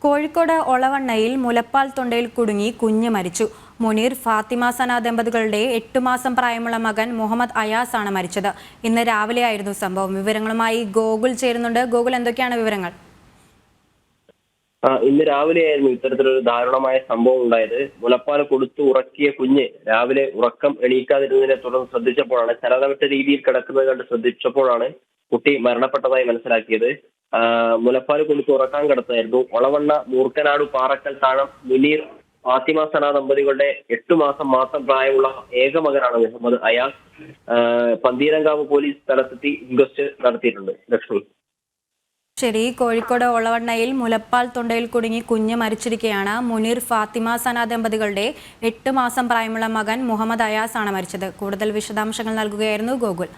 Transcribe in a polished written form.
കോഴിക്കോട് ഒളവണ്ണയിൽ മുലപ്പാൽ തൊണ്ടയിൽ കുടുങ്ങി കുഞ്ഞ് മരിച്ചു. മുനീർ ഫാത്തിമ സന ദമ്പതികളുടെ 8 മാസം പ്രായമുള്ള മകൻ മുഹമ്മദ് അയാസ് ആണ് മരിച്ചത്. ഇന്ന് രാവിലെയായിരുന്നു സംഭവം. വിവരങ്ങളുമായി ഗോകുൽ ചേരുന്നുണ്ട്. ഗോകുൽ, എന്തൊക്കെയാണ് വിവരങ്ങൾ? ഇന്ന് രാവിലെയായിരുന്നു ഇത്തരത്തിലൊരു ദാരുണമായ സംഭവം ഉണ്ടായത്. മുലപ്പാൽ കൊടുത്തു ഉറക്കിയ കുഞ്ഞ് രാവിലെ ഉറക്കം എണീക്കാതിരുന്നതിനെ തുടർന്ന് ശ്രദ്ധിച്ചപ്പോഴാണ്, ചലനമറ്റ രീതിയിൽ കിടക്കുന്നത് കണ്ട് ശ്രദ്ധിച്ചപ്പോഴാണ് കുട്ടി മരണപ്പെട്ടതായി മനസ്സിലാക്കിയത്. മുലപ്പാൽ കൊടുത്ത് ഉറക്കാൻ കിടത്തായിരുന്നു. ഒളവണ്ണ മൂർക്കനാട് പാറക്കൽ താഴം മുനീർ ഫാത്തിമ സന ദമ്പതികളുടെ 8 മാസം മാത്രം പ്രായമുള്ള ഏക മകനാണ് മുഹമ്മദ് അയാസ്. പന്തീരങ്കാവ് പോലീസ് സ്ഥലത്തെത്തി ഇൻക്വസ്റ്റ് നടത്തിയിട്ടുണ്ട്. ലക്ഷ്മി. ശരി, കോഴിക്കോട് ഒളവണ്ണയിൽ മുലപ്പാൽ തൊണ്ടയിൽ കുടുങ്ങി കുഞ്ഞ് മരിച്ചിരിക്കുകയാണ്. മുനീർ ഫാത്തിമ സന ദമ്പതികളുടെ 8 മാസം പ്രായമുള്ള മകൻ മുഹമ്മദ് അയാസ് ആണ് മരിച്ചത്. കൂടുതൽ വിശദാംശങ്ങൾ നൽകുകയായിരുന്നു ഗോകുൽ.